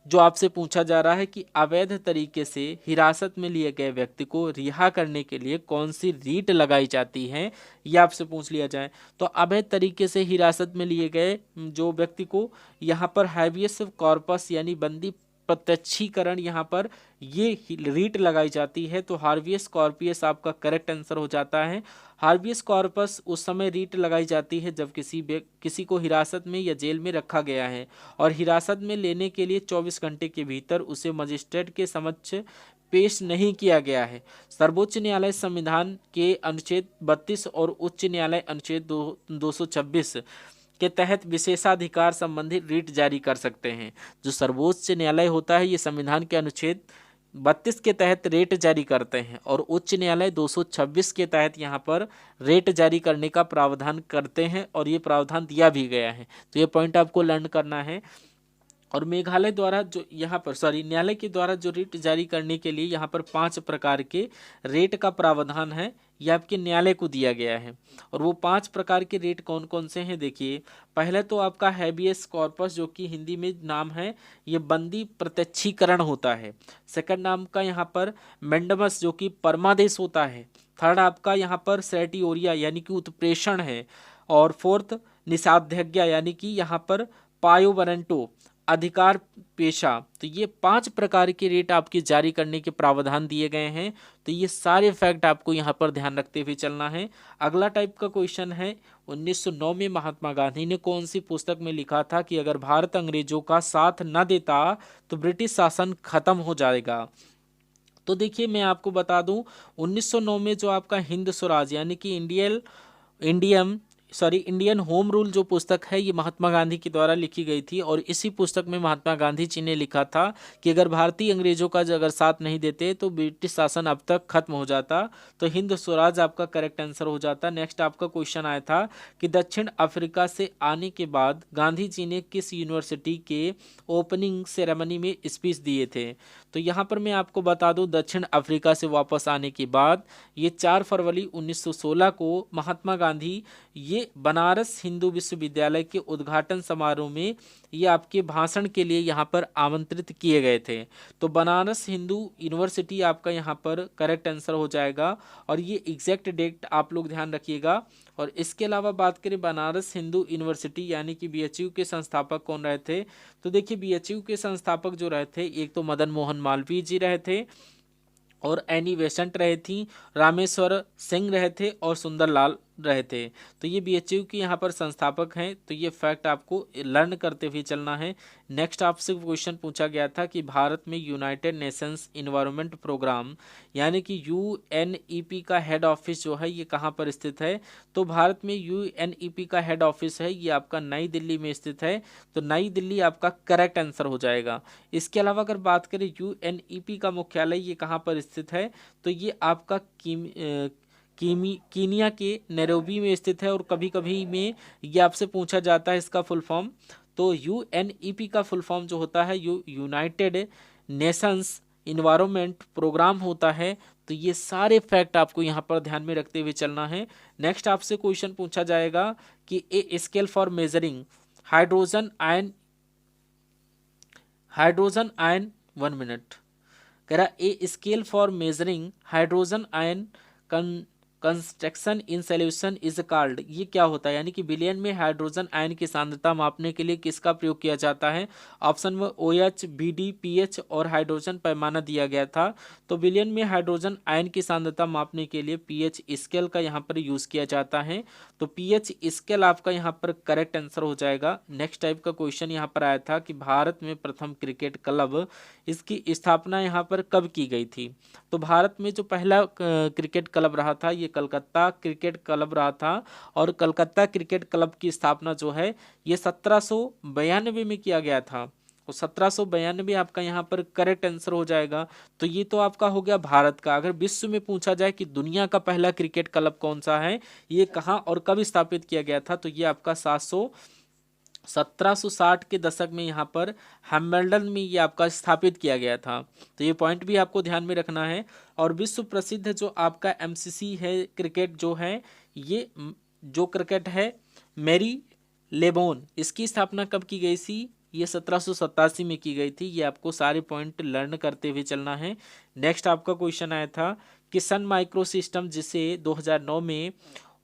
जो आपसे पूछा जा रहा है कि अवैध तरीके से हिरासत में लिए गए व्यक्ति को रिहा करने के लिए कौन सी रीट लगाई जाती है, ये आपसे पूछ लिया जाए। तो अवैध तरीके से हिरासत में लिए गए जो व्यक्ति को यहाँ पर हैबियस कॉर्पस यानी बंदी प्रत्यक्षीकरण यहाँ पर ये रीट लगाई जाती है। तो हार्बियस कॉर्पियस आपका करेक्ट आंसर हो जाता है। हार्बियस कॉर्पस उस समय रीट लगाई जाती है जब किसी को हिरासत में या जेल में रखा गया है और हिरासत में लेने के लिए 24 घंटे के भीतर उसे मजिस्ट्रेट के समक्ष पेश नहीं किया गया है। सर्वोच्च न्यायालय संविधान के अनुच्छेद 32 और उच्च न्यायालय अनुच्छेद 226 के तहत विशेषाधिकार संबंधी रीट जारी कर सकते हैं। जो सर्वोच्च न्यायालय होता है ये संविधान के अनुच्छेद 32 के तहत रेट जारी करते हैं और उच्च न्यायालय 226 के तहत यहाँ पर रेट जारी करने का प्रावधान करते हैं और ये प्रावधान दिया भी गया है। तो ये पॉइंट आपको लर्न करना है। और मेघालय द्वारा जो यहाँ पर न्यायालय के द्वारा जो रेट जारी करने के लिए यहाँ पर 5 प्रकार के रेट का प्रावधान है, ये आपके न्यायालय को दिया गया है। और वो 5 प्रकार के रेट कौन कौन से हैं देखिए। पहले तो आपका हैबियस कॉर्पस जो कि हिंदी में नाम है ये बंदी प्रत्यक्षीकरण होता है। सेकंड नाम का यहाँ पर मेंडमस जो कि परमादेश होता है। थर्ड आपका यहाँ पर सेटियोरिया यानी कि उत्प्रेषण है। और फोर्थ निषेधाज्ञा यानी कि यहाँ पर पायोवरंटो अधिकार पेशा। तो ये 5 प्रकार के रेट आपके जारी करने के प्रावधान दिए गए हैं। तो ये सारे फैक्ट आपको यहाँ पर ध्यान रखते हुए चलना है। अगला टाइप का क्वेश्चन है 1909 में महात्मा गांधी ने कौन सी पुस्तक में लिखा था कि अगर भारत अंग्रेजों का साथ न देता तो ब्रिटिश शासन खत्म हो जाएगा। तो देखिए मैं आपको बता दूं 1909 में जो आपका हिंद स्वराज यानी कि इंडियन होम रूल जो पुस्तक है ये महात्मा गांधी के द्वारा लिखी गई थी। और इसी पुस्तक में महात्मा गांधी जी ने लिखा था कि अगर भारतीय अंग्रेजों का अगर साथ नहीं देते तो ब्रिटिश शासन अब तक खत्म हो जाता। तो हिंद स्वराज आपका करेक्ट आंसर हो जाता। नेक्स्ट आपका क्वेश्चन आया था कि दक्षिण अफ्रीका से आने के बाद गांधी जी ने किस यूनिवर्सिटी के ओपनिंग सेरेमनी में स्पीच दिए थे। तो यहाँ पर मैं आपको बता दूं दक्षिण अफ्रीका से वापस आने के बाद ये 4 फरवरी 1916 को महात्मा गांधी ये बनारस हिंदू विश्वविद्यालय के उद्घाटन समारोह में ये आपके भाषण के लिए यहाँ पर आमंत्रित किए गए थे। तो बनारस हिंदू यूनिवर्सिटी आपका यहाँ पर करेक्ट आंसर हो जाएगा। और ये एग्जैक्ट डेट आप लोग ध्यान रखिएगा। और इसके अलावा बात करें बनारस हिंदू यूनिवर्सिटी यानी कि बीएचयू के संस्थापक कौन रहे थे। तो देखिए बीएचयू के संस्थापक जो रहे थे एक तो मदन मोहन मालवीय जी रहे थे और एनी बेसेंट रहे थी, रामेश्वर सिंह रहे थे और सुंदरलाल रहे थे। तो ये बीएचयू के यहाँ पर संस्थापक हैं। तो ये फैक्ट आपको लर्न करते हुए चलना है। नेक्स्ट आपसे क्वेश्चन पूछा गया था कि भारत में यूनाइटेड नेशंस इन्वायरमेंट प्रोग्राम यानी कि यूएनईपी का हेड ऑफिस जो है ये कहाँ पर स्थित है। तो भारत में यूएनईपी का हेड ऑफिस है ये आपका नई दिल्ली में स्थित है। तो नई दिल्ली आपका करेक्ट आंसर हो जाएगा। इसके अलावा अगर बात करें यूएनईपी का मुख्यालय ये कहाँ पर स्थित है तो ये आपका कीनिया के नैरोबी में स्थित है और कभी कभी में ये आपसे पूछा जाता है इसका फुल फॉर्म। तो यूएनईपी का फुल फॉर्म जो होता है यूनाइटेड नेशंस इन्वायरमेंट प्रोग्राम होता है। तो ये सारे फैक्ट आपको यहाँ पर ध्यान में रखते हुए चलना है। नेक्स्ट आपसे क्वेश्चन पूछा जाएगा कि a scale for measuring hydrogen ion 1 minute कह रहा a scale for measuring hydrogen ion construction in solution is called. ये क्या होता है, यानी कि विलयन में हाइड्रोजन आयन की सांद्रता मापने के लिए किसका प्रयोग किया जाता है। ऑप्शन में OH, BD, pH और हाइड्रोजन पैमाना दिया गया था। तो विलयन में हाइड्रोजन आयन की सांद्रता मापने के लिए pH स्केल का यहाँ पर यूज किया जाता है। तो pH स्केल आपका यहाँ पर करेक्ट आंसर हो जाएगा। नेक्स्ट टाइप का क्वेश्चन यहाँ पर आया था कि भारत में प्रथम क्रिकेट क्लब, इसकी स्थापना यहाँ पर कब की गई थी। तो भारत में जो पहला क्रिकेट क्लब रहा था ये कलकत्ता क्रिकेट क्लब रहा था। और कलकत्ता क्रिकेट क्लब की स्थापना जो है ये 1792 में किया गया था। तो 1792 आपका यहाँ पर करेक्ट आंसर हो जाएगा। तो ये तो आपका हो गया भारत का। अगर विश्व में पूछा जाए कि दुनिया का पहला क्रिकेट क्लब कौन सा है, ये कहाँ और कब स्थापित किया गया था, तो ये आपका 1760 के दशक में यहाँ पर हैम्बल्डन में ये आपका स्थापित किया गया था। तो ये पॉइंट भी आपको ध्यान में रखना है। और विश्व प्रसिद्ध जो आपका MCC है क्रिकेट जो है, ये जो क्रिकेट है मैरी लेबोन, इसकी स्थापना कब की गई थी, ये 1787 में की गई थी। ये आपको सारे पॉइंट लर्न करते हुए चलना है। नेक्स्ट आपका क्वेश्चन आया था कि सन माइक्रो सिस्टम जिसे 2009 में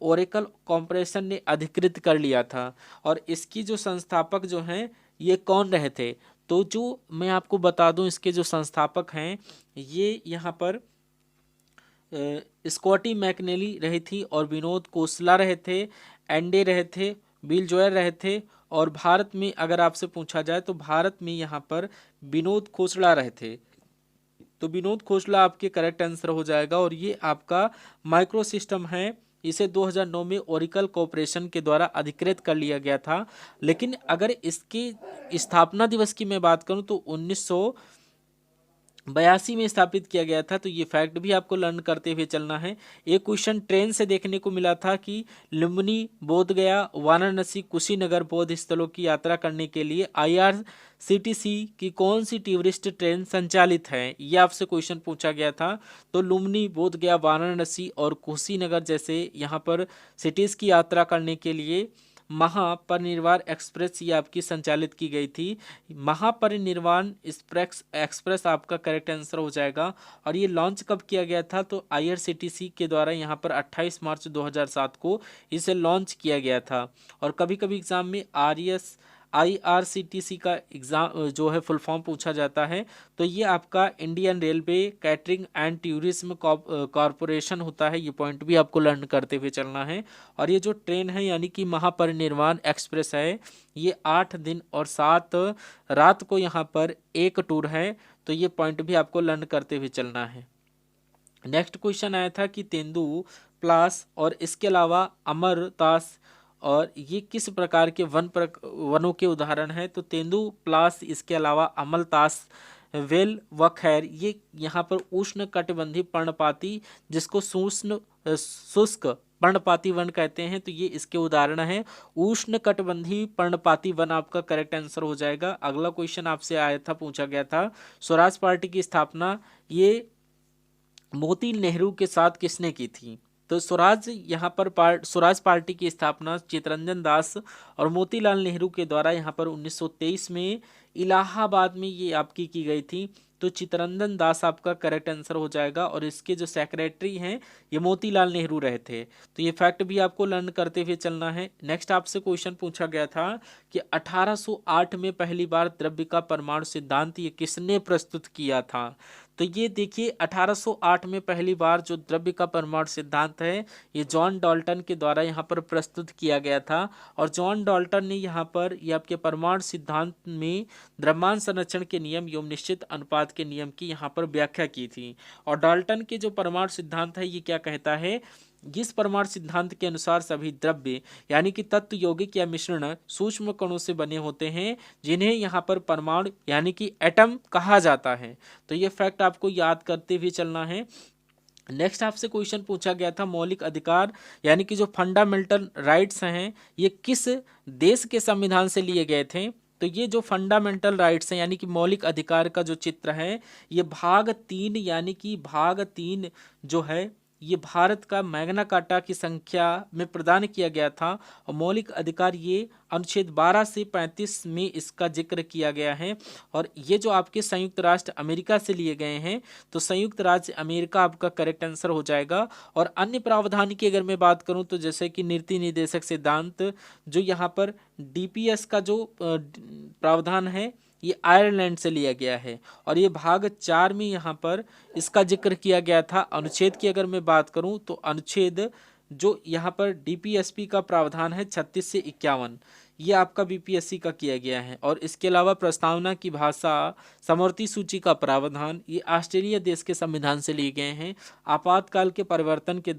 ओरेकल कॉर्पोरेशन ने अधिकृत कर लिया था और इसकी जो संस्थापक जो हैं ये कौन रहे थे। तो जो मैं आपको बता दूं इसके जो संस्थापक हैं ये यहाँ पर स्कॉटी मैकनेली रही थी और विनोद कोसला रहे थे, एंडे रहे थे, बिल जॉयर रहे थे। और भारत में अगर आपसे पूछा जाए तो भारत में यहाँ पर विनोद खोसला रहे थे। तो विनोद खोसला आपके करेक्ट आंसर हो जाएगा। और ये आपका माइक्रो सिस्टम है, इसे 2009 में ओरेकल कॉर्पोरेशन के द्वारा अधिकृत कर लिया गया था। लेकिन अगर इसकी स्थापना दिवस की मैं बात करूं तो 1982 में स्थापित किया गया था। तो ये फैक्ट भी आपको लर्न करते हुए चलना है। एक क्वेश्चन ट्रेन से देखने को मिला था कि लुम्बिनी, बोधगया, वाराणसी, कुशीनगर बौद्ध स्थलों की यात्रा करने के लिए IRCTC की कौन सी टूरिस्ट ट्रेन संचालित है, ये आपसे क्वेश्चन पूछा गया था। तो लुम्बिनी, बोधगया, वाराणसी और कुशीनगर जैसे यहाँ पर सिटीज़ की यात्रा करने के लिए महापरिनिर्वाण एक्सप्रेस ये आपकी संचालित की गई थी। महापरिनिर्वाण एक्सप्रेस आपका करेक्ट आंसर हो जाएगा। और ये लॉन्च कब किया गया था, तो IRCTC के द्वारा यहाँ पर 28 मार्च 2007 को इसे लॉन्च किया गया था। और कभी कभी एग्जाम में IRCTC का एग्जाम जो है फुल फॉर्म पूछा जाता है। तो ये आपका Indian railway catering and tourism corporation होता है। ये पॉइंट भी आपको लर्न करते हुए चलना है। और ये जो ट्रेन है यानी कि महापरिनिर्वाण एक्सप्रेस है, ये 8 दिन और 7 रात को यहाँ पर एक टूर है। तो ये पॉइंट भी आपको लर्न करते हुए चलना है। नेक्स्ट क्वेश्चन आया था कि तेंदू प्लास और इसके अलावा अमरतास और ये किस प्रकार के वनों के उदाहरण हैं। तो तेंदू प्लास, इसके अलावा अमलतास, वेल व खैर, ये यहाँ पर उष्ण कटिबंधीय पर्णपाती जिसको शुष्क पर्णपाती वन कहते हैं, तो ये इसके उदाहरण हैं। उष्ण कटिबंधीय पर्णपाती वन आपका करेक्ट आंसर हो जाएगा। अगला क्वेश्चन आपसे आया था, पूछा गया था स्वराज पार्टी की स्थापना ये मोती नेहरू के साथ किसने की थी। तो स्वराज यहाँ पर स्वराज पार्टी की स्थापना चितरंजन दास और मोतीलाल नेहरू के द्वारा यहाँ पर 1923 में इलाहाबाद में ये आपकी की गई थी। तो चितरंजन दास आपका करेक्ट आंसर हो जाएगा। और इसके जो सेक्रेटरी हैं ये मोतीलाल नेहरू रहे थे। तो ये फैक्ट भी आपको लर्न करते हुए चलना है। नेक्स्ट आपसे क्वेश्चन पूछा गया था कि 1808 में पहली बार द्रव्य का परमाणु सिद्धांत ये किसने प्रस्तुत किया था। तो ये देखिए 1808 में पहली बार जो द्रव्य का परमाणु सिद्धांत है ये जॉन डाल्टन के द्वारा यहाँ पर प्रस्तुत किया गया था। और जॉन डाल्टन ने यहाँ पर ये आपके परमाणु सिद्धांत में द्रव्यमान संरक्षण के नियम एवं निश्चित अनुपात के नियम की यहाँ पर व्याख्या की थी। और डाल्टन के जो परमाणु सिद्धांत है ये क्या कहता है, जिस परमाणु सिद्धांत के अनुसार सभी द्रव्य यानी कि तत्व यौगिक या मिश्रण सूक्ष्म कणों से बने होते हैं जिन्हें यहाँ पर परमाणु यानी कि एटम कहा जाता है। तो ये फैक्ट आपको याद करते हुए चलना है। नेक्स्ट आपसे क्वेश्चन पूछा गया था मौलिक अधिकार यानी कि जो फंडामेंटल राइट्स हैं ये किस देश के संविधान से लिए गए थे। तो ये जो फंडामेंटल राइट्स हैं यानी कि मौलिक अधिकार का जो चित्र है ये भाग 3 यानी कि भाग 3 जो है ये भारत का मैग्ना कार्टा की संख्या में प्रदान किया गया था। और मौलिक अधिकार ये अनुच्छेद 12 से 35 में इसका जिक्र किया गया है। और ये जो आपके संयुक्त राष्ट्र अमेरिका से लिए गए हैं तो संयुक्त राज्य अमेरिका आपका करेक्ट आंसर हो जाएगा। और अन्य प्रावधान की अगर मैं बात करूं तो जैसे कि नीति निर्देशक सिद्धांत जो यहाँ पर डीपीएस का जो प्रावधान है ये आयरलैंड से लिया गया है। और ये भाग 4 में यहाँ पर इसका जिक्र किया गया था। अनुच्छेद की अगर मैं बात करूं तो अनुच्छेद जो यहाँ पर डीपीएसपी का प्रावधान है 36 से 51 ये आपका बीपीएससी का किया गया है। और इसके अलावा प्रस्तावना की भाषा समवर्ती सूची का प्रावधान ये ऑस्ट्रेलिया देश के संविधान से लिए गए हैं। आपातकाल के परिवर्तन के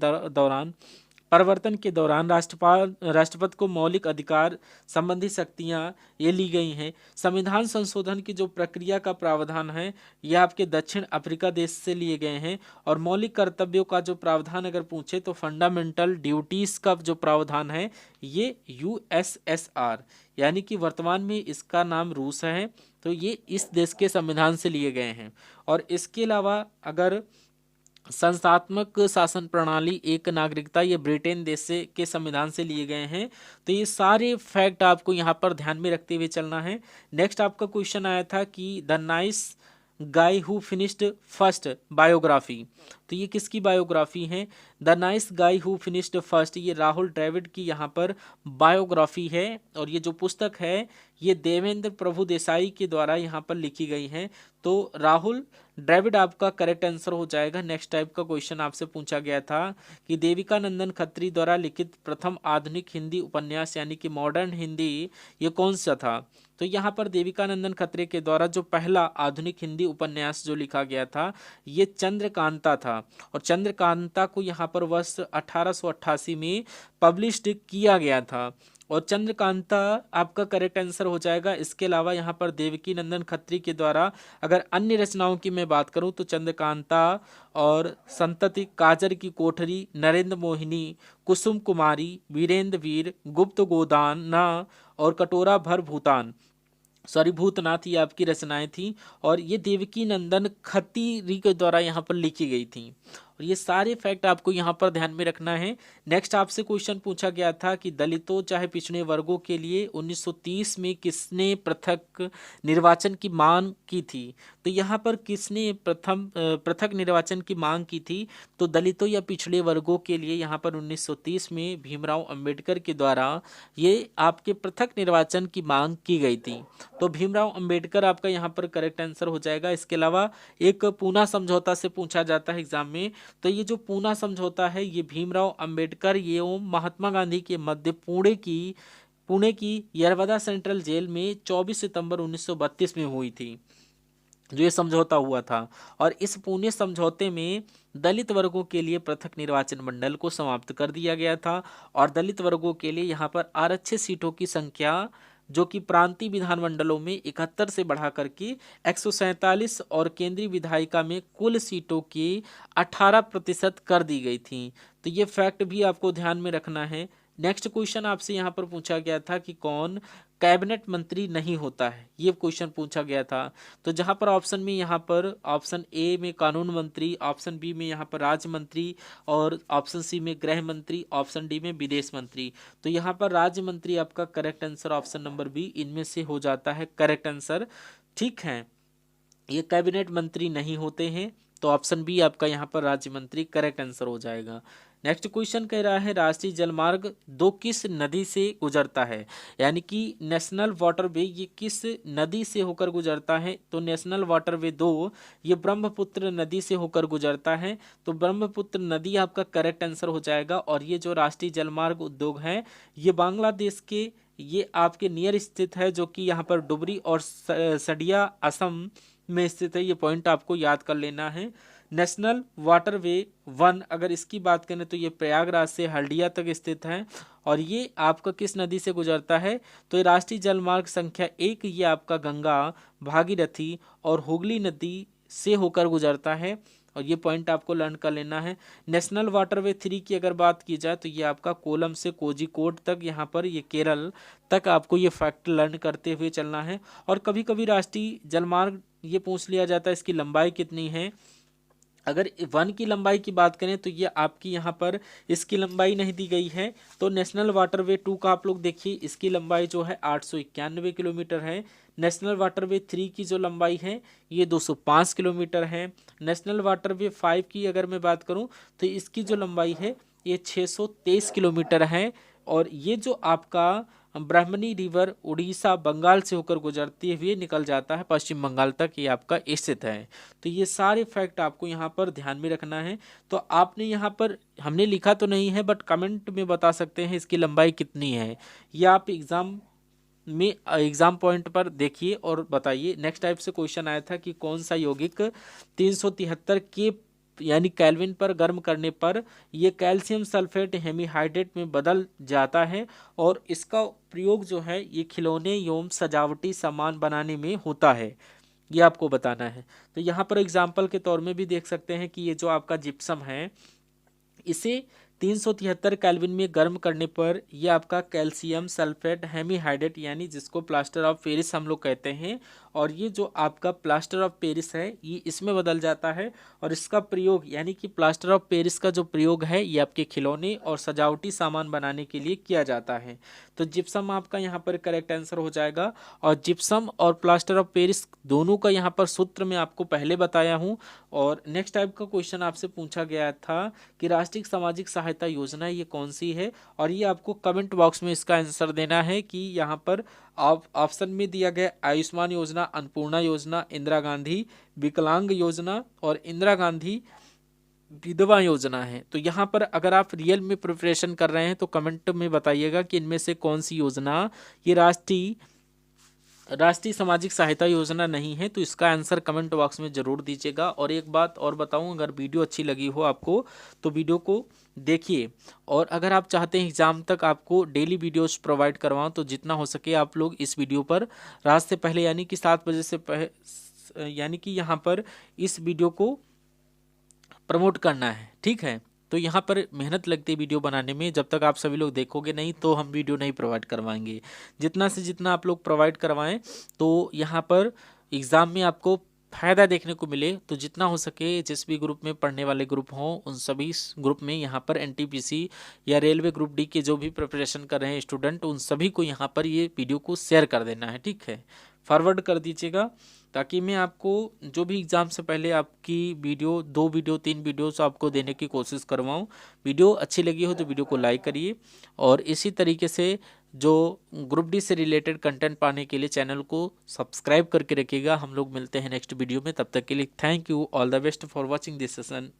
दौरान राष्ट्रपति को मौलिक अधिकार संबंधी शक्तियां ये ली गई हैं। संविधान संशोधन की जो प्रक्रिया का प्रावधान है यह आपके दक्षिण अफ्रीका देश से लिए गए हैं। और मौलिक कर्तव्यों का जो प्रावधान अगर पूछे तो फंडामेंटल ड्यूटीज का जो प्रावधान है ये यूएसएसआर यानी कि वर्तमान में इसका नाम रूस है तो ये इस देश के संविधान से लिए गए हैं। और इसके अलावा अगर संस्थात्मक शासन प्रणाली एक नागरिकता ये ब्रिटेन देश से के संविधान से लिए गए हैं। तो ये सारे फैक्ट आपको यहाँ पर ध्यान में रखते हुए चलना है। नेक्स्ट आपका क्वेश्चन आया था कि the nice guy who finished first biography. तो ये किसकी बायोग्राफी है? The nice guy who finished first ये राहुल द्रविड़ की यहाँ पर बायोग्राफी है। और ये जो पुस्तक है ये देवेंद्र प्रभु देसाई के द्वारा यहाँ पर लिखी गई है। तो राहुल द्रविड़ आपका करेक्ट आंसर हो जाएगा। नेक्स्ट टाइप का क्वेश्चन आपसे पूछा गया था कि देविका नंदन खत्री द्वारा लिखित प्रथम आधुनिक हिंदी उपन्यास यानी कि मॉडर्न हिंदी ये कौन सा था? तो यहाँ पर देविका नंदन खत्री के द्वारा जो पहला आधुनिक हिंदी उपन्यास जो लिखा गया था ये चंद्रकांता था। और चंद्रकांता को यहाँ पर वर्ष 1888 में पब्लिश्ड किया गया था। और चंद्रकांता आपका करेक्ट आंसर हो जाएगा। इसके अलावा यहाँ पर देवकी नंदन खत्री के द्वारा अगर अन्य रचनाओं की मैं बात करूँ तो चंद्रकांता और संतति, काजर की कोठरी, नरेंद्र मोहिनी, कुसुम कुमारी, वीरेंद्र वीर, गुप्त गोदाना और कटोरा भर भूतनाथ ये आपकी रचनाएं थी। और ये देवकी नंदन खत्री के द्वारा यहाँ पर लिखी गई थी। और ये सारे फैक्ट आपको यहाँ पर ध्यान में रखना है। नेक्स्ट आपसे क्वेश्चन पूछा गया था कि दलितों चाहे पिछड़े वर्गों के लिए 1930 में किसने पृथक निर्वाचन की मांग की थी? तो यहाँ पर किसने पृथक निर्वाचन की मांग की थी? तो दलितों या पिछड़े वर्गों के लिए यहाँ पर 1930 में भीमराव अंबेडकर के द्वारा ये आपके पृथक निर्वाचन की मांग की गई थी। तो भीमराव अंबेडकर आपका यहाँ पर करेक्ट आंसर हो जाएगा। इसके अलावा एक पूना समझौता से पूछा जाता है एग्जाम में। तो ये जो पूना समझौता है ये भीमराव अंबेडकर एवं महात्मा गांधी के मध्य पुणे की यरवदा सेंट्रल जेल में 24 सितंबर 1932 में हुई थी जो ये समझौता हुआ था। और इस पुणे समझौते में दलित वर्गों के लिए पृथक निर्वाचन मंडल को समाप्त कर दिया गया था। और दलित वर्गों के लिए यहाँ पर आरक्षित सीटों की संख्या जो कि प्रांतीय विधानमंडलों में 71 से बढ़ा करके 147 और केंद्रीय विधायिका में कुल सीटों की 18% कर दी गई थी। तो ये फैक्ट भी आपको ध्यान में रखना है। नेक्स्ट क्वेश्चन आपसे यहाँ पर पूछा गया था कि कौन कैबिनेट मंत्री नहीं होता है, ये क्वेश्चन पूछा गया था। तो जहाँ पर ऑप्शन में यहाँ पर ऑप्शन ए में कानून मंत्री, ऑप्शन बी में यहाँ पर राज्य मंत्री और ऑप्शन सी में गृह मंत्री, ऑप्शन डी में विदेश मंत्री। तो यहाँ पर राज्य मंत्री आपका correct answer option number B इनमें से हो जाता है करेक्ट आंसर। ठीक है, ये कैबिनेट मंत्री नहीं होते हैं तो ऑप्शन बी आपका यहाँ पर राज्य मंत्री करेक्ट आंसर हो जाएगा। नेक्स्ट क्वेश्चन कह रहा है राष्ट्रीय जलमार्ग 2 किस नदी से गुजरता है? यानी कि नेशनल वाटरवे ये किस नदी से होकर गुजरता है? तो नेशनल वाटरवे 2 ये ब्रह्मपुत्र नदी से होकर गुजरता है। तो ब्रह्मपुत्र नदी आपका करेक्ट आंसर हो जाएगा। और ये जो राष्ट्रीय जलमार्ग उद्योग है ये बांग्लादेश के ये आपके नियर स्थित है जो कि यहाँ पर डुबरी और सडिया असम में स्थित है। ये पॉइंट आपको याद कर लेना है। नेशनल वाटरवे 1 अगर इसकी बात करें तो ये प्रयागराज से हल्दिया तक स्थित है। और ये आपका किस नदी से गुजरता है? तो ये राष्ट्रीय जलमार्ग संख्या 1 ये आपका गंगा, भागीरथी और हुगली नदी से होकर गुजरता है। और ये पॉइंट आपको लर्न कर लेना है। नेशनल वाटरवे 3 की अगर बात की जाए तो ये आपका कोलम से कोझिकोड तक, यहाँ पर ये केरल तक आपको ये फैक्ट लर्न करते हुए चलना है। और कभी कभी राष्ट्रीय जलमार्ग ये पूछ लिया जाता है इसकी लंबाई कितनी है। अगर वन की लंबाई की बात करें तो ये आपकी यहाँ पर इसकी लंबाई नहीं दी गई है। तो नेशनल वाटरवे 2 का आप लोग देखिए, इसकी लंबाई जो है 891 किलोमीटर है। नेशनल वाटरवे 3 की जो लंबाई है ये 205 किलोमीटर है। नेशनल वाटरवे 5 की अगर मैं बात करूं तो इसकी जो लंबाई है ये 623 किलोमीटर है। और ये जो आपका ब्राह्मणी रिवर उड़ीसा बंगाल से होकर गुजरते हुए निकल जाता है पश्चिम बंगाल तक, ये आपका स्थित है। तो ये सारे फैक्ट आपको यहाँ पर ध्यान में रखना है। तो आपने यहाँ पर, हमने लिखा तो नहीं है बट कमेंट में बता सकते हैं इसकी लंबाई कितनी है। ये आप एग्जाम पॉइंट पर देखिए और बताइए। नेक्स्ट टाइप से क्वेश्चन आया था कि कौन सा यौगिक 373 के यानी केल्विन पर गर्म करने पर ये कैल्शियम सल्फेट हेमीहाइड्रेट में बदल जाता है और इसका प्रयोग जो है ये खिलौने एवं सजावटी सामान बनाने में होता है, ये आपको बताना है। तो यहाँ पर एग्जाम्पल के तौर में भी देख सकते हैं कि ये जो आपका जिप्सम है इसे 373 केल्विन में गर्म करने पर यह आपका कैल्शियम सल्फेट हेमीहाइड्रेट यानी जिसको प्लास्टर ऑफ पेरिस हम लोग कहते हैं, और ये जो आपका प्लास्टर ऑफ पेरिस है ये इसमें बदल जाता है। और इसका प्रयोग यानी कि प्लास्टर ऑफ पेरिस का जो प्रयोग है ये आपके खिलौने और सजावटी सामान बनाने के लिए किया जाता है। तो जिप्सम आपका यहाँ पर करेक्ट आंसर हो जाएगा। और जिप्सम और प्लास्टर ऑफ पेरिस दोनों का यहाँ पर सूत्र मैं आपको पहले बताया हूँ। और नेक्स्ट टाइप का क्वेश्चन आपसे पूछा गया था कि राष्ट्रीय सामाजिक सहायता योजना ये कौन सी है, और ये आपको कमेंट बॉक्स में इसका आंसर देना है कि यहाँ पर ऑप्शन में दिया गया आयुष्मान योजना, अन्नपूर्णा योजना, इंदिरा गांधी विकलांग योजना और इंदिरा गांधी विधवा योजना है। तो यहाँ पर अगर आप रियल में प्रिपरेशन कर रहे हैं तो कमेंट में बताइएगा कि इनमें से कौन सी योजना ये राष्ट्रीय सामाजिक सहायता योजना नहीं है। तो इसका आंसर कमेंट बॉक्स में जरूर दीजिएगा। और एक बात और बताऊं, अगर वीडियो अच्छी लगी हो आपको तो वीडियो को देखिए, और अगर आप चाहते हैं एग्जाम तक आपको डेली वीडियोस प्रोवाइड करवाऊं तो जितना हो सके आप लोग इस वीडियो पर रात से पहले यानी कि 7 बजे से यानी कि यहाँ पर इस वीडियो को प्रमोट करना है, ठीक है। तो यहाँ पर मेहनत लगती है वीडियो बनाने में, जब तक आप सभी लोग देखोगे नहीं तो हम वीडियो नहीं प्रोवाइड करवाएंगे। जितना से जितना आप लोग प्रोवाइड करवाएं तो यहाँ पर एग्ज़ाम में आपको फ़ायदा देखने को मिले। तो जितना हो सके जिस भी ग्रुप में पढ़ने वाले ग्रुप हों उन सभी ग्रुप में यहाँ पर एनटीपीसी या रेलवे ग्रुप डी के जो भी प्रिपरेशन कर रहे हैं स्टूडेंट उन सभी को यहाँ पर ये वीडियो को शेयर कर देना है, ठीक है, फॉरवर्ड कर दीजिएगा, ताकि मैं आपको जो भी एग्ज़ाम से पहले आपकी वीडियो 2 वीडियो 3 वीडियोस आपको देने की कोशिश करवाऊँ। वीडियो अच्छी लगी हो तो वीडियो को लाइक करिए, और इसी तरीके से जो ग्रुप डी से रिलेटेड कंटेंट पाने के लिए चैनल को सब्सक्राइब करके रखिएगा। हम लोग मिलते हैं नेक्स्ट वीडियो में, तब तक के लिए thank you, all the best for watching this session.